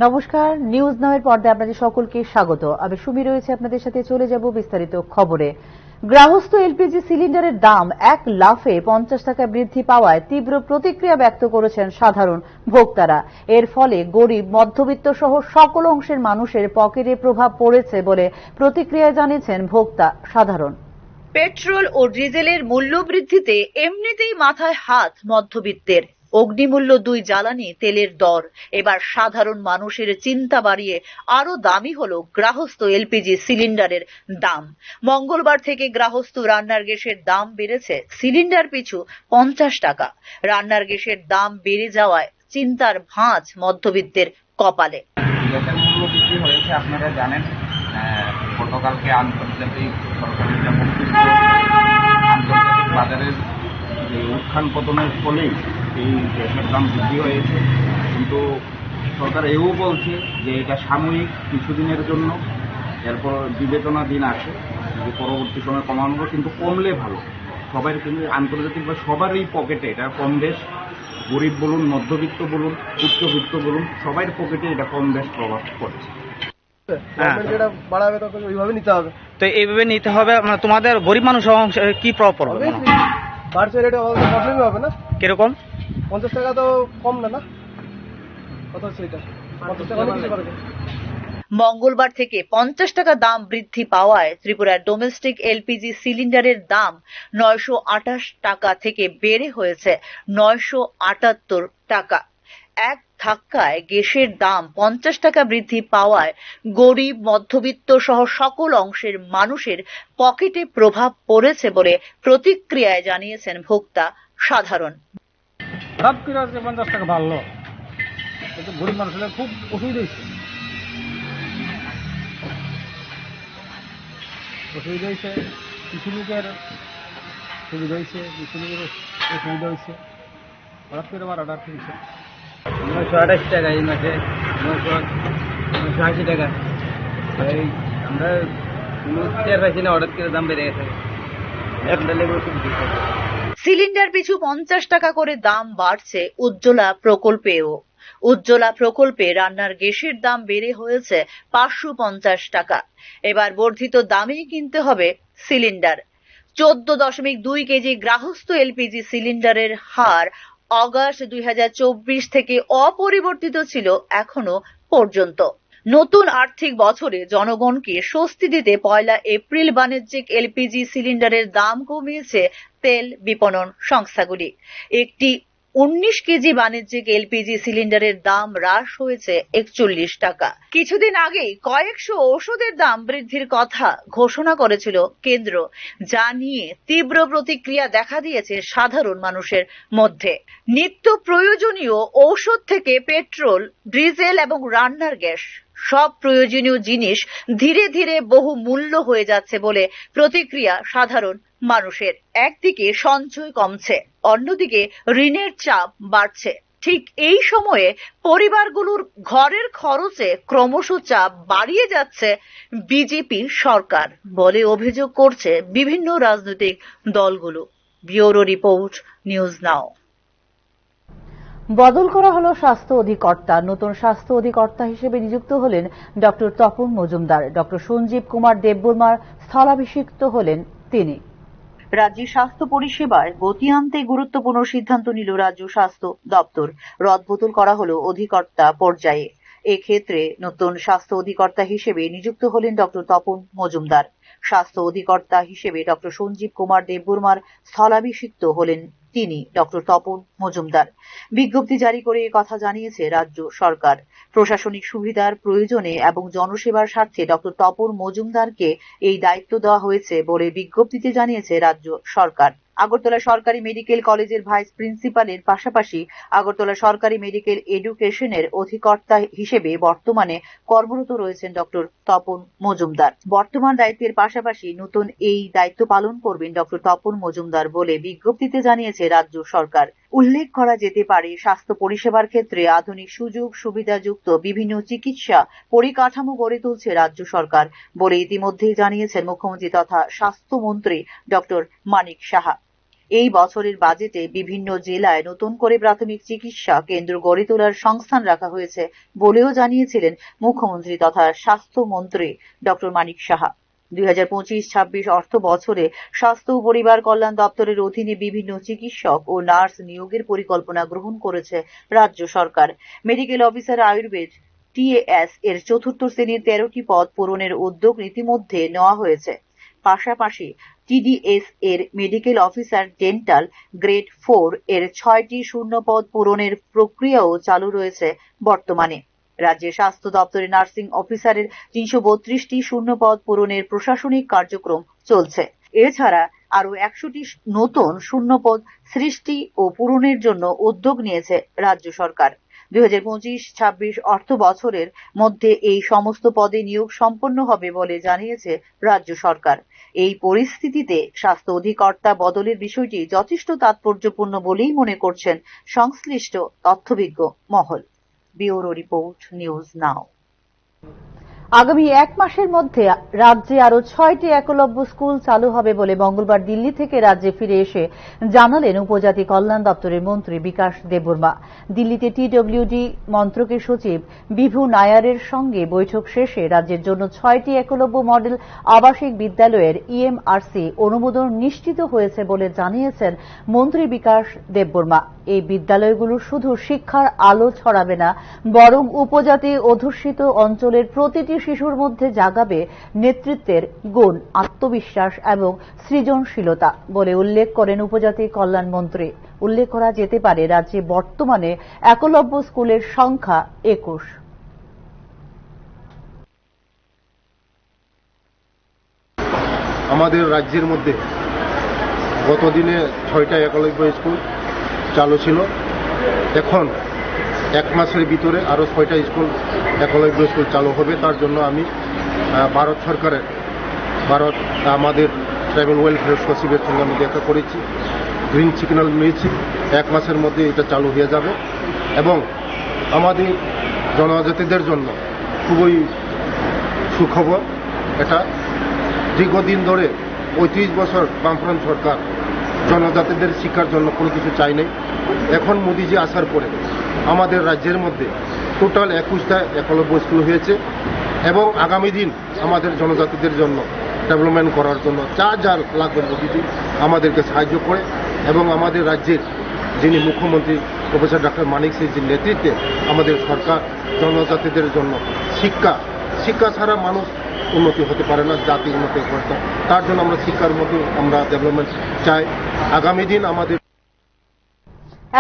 নমস্কার, নিউজ নামের পর্দায় আপনাদের সকলকে স্বাগত। আমি সুমি রয়েছে আপনাদের সাথে, চলে যাব বিস্তারিত খবরে। গৃহস্থ এলপিজি সিলিন্ডারের দাম এক লাফে 50 টাকা বৃদ্ধি পাওয়ায় তীব্র প্রতিক্রিয়া ব্যক্ত করেছেন সাধারণ ভোক্তারা। এর ফলে গরিব, মধ্যবিত্ত সহ সকল অংশের মানুষের পকেটে প্রভাব পড়েছে বলে প্রতিক্রিয়া জানিয়েছেন ভোক্তা সাধারণ। পেট্রোল ও ডিজেলের মূল্য বৃদ্ধিতে এমনিতেই মাথায় হাত মধ্যবিত্তের। অগ্নিমূল্য দুই জ্বালানি তেলের দর এবার সাধারণ মানুষের চিন্তা বাড়িয়ে আরো দামি হলো গৃহস্থ এলপিজি সিলিন্ডারের দাম। মঙ্গলবার থেকে গৃহস্থ রান্নার গ্যাসের দাম বেড়েছে সিলিন্ডার পিছু 50 টাকা। রান্নার গ্যাসের দাম বেড়ে যাওয়ায় চিন্তার ভাঁজ মধ্যবিত্তের কপালে। গ্যাসের মূল্য বৃদ্ধি হয়েছে, আপনারা জানেন। গতকালকে আন্তর্জাতিক সরকারি আন্তর্জাতিক বাজারের যে উত্থান পতনের ফলেই এই গ্যাসের দাম বৃদ্ধি হয়েছে। কিন্তু সরকার এও বলছে যে এটা সাময়িক কিছুদিনের জন্য, এরপর বিবেচনাধীন আছে যে পরবর্তী সময় কমানো, কিন্তু কমলে ভালো। সবাই কিন্তু আন্তর্জাতিক বা সবারই পকেটে এটা কম বেশ, গরিব বলুন, মধ্যবিত্ত বলুন, উচ্চবিত্ত বলুন, সবার পকেটে এটা কম বেশ প্রভাব পড়ছে। যেটা বাড়াবে তখন ওইভাবে নিতে হবে। তো এইভাবে নিতে হবে, মানে তোমাদের গরিব মানুষ কি প্রভাব পড়বে? বাড়ছে রেটে প্রবলেমই হবে না। কিরকম? 50 টাকা তো কম না, কত হচ্ছে এটা? 50 টাকা অনেক কিছু পারবে। মঙ্গলবার থেকে 50 টাকা দাম বৃদ্ধি পাওয়ায় ত্রিপুরার ডোমেস্টিক এলপিজি সিলিন্ডারের দাম 928 টাকা থেকে বেড়ে হয়েছে 978 টাকা। এক ধাক্কায় গ্যাসের দাম 50 টাকা বৃদ্ধি পাওয়ায় গরিব, মধ্যবিত্ত সহ সকল অংশের মানুষের পকেটে প্রভাব পড়েছে বলে প্রতিক্রিয়ায় জানিয়েছেন ভোক্তা সাধারণ। হঠাৎ করে আজকে 50 টাকা বাড়লো, কিন্তু গরিব মানুষের খুব অসুবিধা হয়েছে। কিছু লোকের সুবিধা হয়েছে, কিছু লোকের অসুবিধা হয়েছে। হঠাৎ করে বাড়াটা ঠিক আছে। 928 টাকা এই মাসে, 980 টাকা। এই আমরা টের পাইছি না, হঠাৎ করে দাম বেড়ে গেছে। সিলিন্ডার পিছু 50 টাকা করে দাম বাড়ছে উজ্জ্বলা প্রকল্পেও। উজ্জ্বলা প্রকল্পে রান্নার গ্যাসের দাম বেড়ে হয়েছে 550 টাকা। এবার বর্ধিত দামেই কিনতে হবে সিলিন্ডার। 14.2 কেজি গৃহস্থ এলপিজি সিলিন্ডারের হার অগাস্ট 2024 থেকে অপরিবর্তিত ছিল এখনো পর্যন্ত। নতুন আর্থিক বছরে জনগণকে স্বস্তি দিতে 1 এপ্রিল বাণিজ্যিক এলপিজি সিলিন্ডারের দাম কমিয়েছে তেল বিপণন সংস্থাগুলি। একটি 19 কেজি বাণিজ্যিক এলপিজি সিলিন্ডারের দাম হ্রাস হয়েছে 41 টাকা। কিছুদিন আগেই কয়েকশো ওষুধের দাম বৃদ্ধির কথা ঘোষণা করেছিল কেন্দ্র, যা নিয়ে তীব্র প্রতিক্রিয়া দেখা দিয়েছে সাধারণ মানুষের মধ্যে। নিত্য প্রয়োজনীয় ঔষধ থেকে পেট্রোল, ডিজেল এবং রান্নার গ্যাস, সব প্রয়োজনীয় জিনিস ধীরে ধীরে বহু মূল্য হয়ে যাচ্ছে বলে প্রতিক্রিয়া সাধারণ মানুষের। একদিকে সঞ্চয় কমছে, অন্যদিকে ঋণের চাপ বাড়ছে। ঠিক এই সময়ে পরিবারগুলোর ঘরের খরচে ক্রমশ চাপ বাড়িয়ে যাচ্ছে বিজেপি সরকার বলে অভিযোগ করছে বিভিন্ন রাজনৈতিক দলগুলো। Bureau report, news now. বদল করা হলো স্বাস্থ্য অধিকর্তা। নতুন স্বাস্থ্য অধিকর্তা হিসেবে নিযুক্ত হলেন ডক্টর তপন মজুমদার। ডক্টর সঞ্জীব কুমার দেববর্মার স্থলাভিষিক্ত হলেন তিনি। রাজ্যের স্বাস্থ্য পরিষেবায় গতি আনতে গুরুত্বপূর্ণ সিদ্ধান্ত নিল রাজ্য স্বাস্থ্য দপ্তর। রদবদল করা হলো অধিকর্তা পর্যায়ে। এক্ষেত্রে নতুন স্বাস্থ্য অধিকর্তা হিসেবে নিযুক্ত হলেন ডক্টর তপন মজুমদার। স্বাস্থ্য অধিকর্তা হিসেবে ডক্টর সঞ্জীব কুমার দেববর্মার স্থলাভিষিক্ত হলেন তিনি, ডক্টর তপন মজুমদার। বিজ্ঞপ্তি জারি করে কথা জানিয়েছে রাজ্য সরকার। প্রশাসনিক সুবিধার প্রয়োজনে এবং জনসেবার স্বার্থে ডক্টর তপন মজুমদারকে এই দায়িত্ব দেওয়া হয়েছে বলে বিজ্ঞপ্তিতে জানিয়েছে রাজ্য সরকার। আগরতলা সরকারি মেডিকেল কলেজের ভাইস প্রিন্সিপালের পাশাপাশি আগরতলা সরকারি মেডিকেল এডুকেশনের অধিকর্তা হিসেবে বর্তমানে কর্মরত রয়েছেন ডক্টর তপন মজুমদার। বর্তমান দায়িত্বের পাশাপাশি নতুন এই দায়িত্ব পালন করবেন ডক্টর তপন মজুমদার বলে বিজ্ঞপ্তিতে জানিয়েছে রাজ্য সরকার। উল্লেখ করা যেতে পারে, স্বাস্থ্য পরিষেবার ক্ষেত্রে আধুনিক সুযোগ সুবিধাযুক্ত বিভিন্ন চিকিৎসা পরিকাঠামো গড়ে তুলছে রাজ্য সরকার বলে ইতিমধ্যেই জানিয়েছেন মুখ্যমন্ত্রী তথা স্বাস্থ্যমন্ত্রী ডক্টর মানিক সাহা। এই বছরের বাজেটে বিভিন্ন জেলায় নতুন করে প্রাথমিক চিকিৎসা কেন্দ্র গড়ে তোলার সংস্থান রাখা হয়েছে বলেও জানিয়েছিলেন মুখ্যমন্ত্রী তথা স্বাস্থ্যমন্ত্রী ডক্টর মানিক সাহা। 2025-26 অর্থ বছরে স্বাস্থ্য ও পরিবার কল্যাণ দপ্তরের অধীনে বিভিন্ন চিকিৎসক ও নার্স নিয়োগের পরিকল্পনা গ্রহণ করেছে রাজ্য সরকার। মেডিকেল অফিসার আয়ুর্বেদ TAS এর চতুর্থ শ্রেণীর 13টি পদ পূরণের উদ্যোগ ইতিমধ্যে নেওয়া হয়েছে। পাশাপাশি TDS এর মেডিকেল অফিসার ডেন্টাল গ্রেড 4 এর 6টি শূন্য পদ পূরণের প্রক্রিয়াও চালু রয়েছে বর্তমানে। রাজ্যের স্বাস্থ্য দপ্তরে নার্সিং অফিসারের 332টি শূন্য পদ পূরণের প্রশাসনিক কার্যক্রম চলছে। এছাড়া আরও 100টি নতুন শূন্য পদ সৃষ্টি ও পূরণের জন্য উদ্যোগ নিয়েছে রাজ্য সরকার। 2025-26 অর্থ বছরের মধ্যে এই সমস্ত পদে নিয়োগ সম্পন্ন হবে বলে জানিয়েছে রাজ্য সরকার। এই পরিস্থিতিতে স্বাস্থ্য অধিকর্তা বদলের বিষয়টি যথেষ্ট তাৎপর্যপূর্ণ বলেই মনে করছেন সংশ্লিষ্ট তথ্যবিজ্ঞ মহল। Bureau report, news now. আগামী 1 মাসের মধ্যে রাজ্যে আরো 6টি একলব্য স্কুল চালু হবে বলে মঙ্গলবার দিল্লি থেকে রাজ্যে ফিরে এসে জানালেন উপজাতি কল্যাণ দপ্তরের মন্ত্রী বিকাশ দেববর্মা। দিল্লিতে TWD মন্ত্রকের সচিব বিভু নায়ারের সঙ্গে বৈঠক শেষে রাজ্যের জন্য 6টি একলব্য মডেল আবাসিক বিদ্যালয়ের EMRC অনুমোদন নিশ্চিত হয়েছে বলে জানিয়েছেন মন্ত্রী বিকাশ দেববর্মা। এই বিদ্যালয়গুলো শুধু শিক্ষার আলো ছড়াবে না, বরং উপজাতি অধ্যুষিত অঞ্চলের প্রতিটি শিশুর মধ্যে জাগাবে নেতৃত্বের গুণ, আত্মবিশ্বাস এবং সৃজনশীলতা বলে উল্লেখ করেন উপজাতি কল্যাণ মন্ত্রী। উল্লেখ করা যেতে পারে রাজ্যে বর্তমানে একলব্য স্কুলের সংখ্যা 21। আমাদের রাজ্যের মধ্যে গতদিনে 6টা একলব্য স্কুল চালু ছিল। এখন 1 মাসের ভিতরে আরও 6টা স্কুল একলব্য স্কুল চালু হবে। তার জন্য আমি ভারত সরকারের আমাদের ট্রাইবাল ওয়েলফেয়ার সচিবের সঙ্গে আমি দেখা করেছি, গ্রিন সিগন্যাল নিয়েছি। 1 মাসের মধ্যে এটা চালু হয়ে যাবে এবং আমাদের জনজাতিদের জন্য খুবই সুখবর। এটা দীর্ঘদিন ধরে 35 বছর বামফ্রন্ট সরকার জনজাতিদের শিক্ষার জন্য কোনো কিছু চাই নাই। এখন মোদিজি আসার পরে আমাদের রাজ্যের মধ্যে টোটাল 21টা একলব্য স্কুল হয়েছে এবং আগামী দিন আমাদের জনজাতিদের জন্য ডেভেলপমেন্ট করার জন্য যা লাগবে মোদিজি আমাদেরকে সাহায্য করে এবং আমাদের রাজ্যের যিনি মুখ্যমন্ত্রী প্রফেসর ডক্টর মানিক সিংজির নেতৃত্বে আমাদের সরকার জনজাতিদের জন্য শিক্ষা ছাড়া মানুষ উন্নতি হতে পারে না, জাতি উন্নতি করতে। তার জন্য আমরা শিক্ষার মধ্যে আমরা ডেভেলপমেন্ট চাই। আগামী দিন আমাদের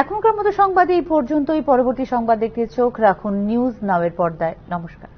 এখনকার মতো সংবাদে এই পর্যন্তই। পরবর্তী সংবাদ দেখতে চোখ রাখুন নিউজ নাও এর পর্দায়। নমস্কার।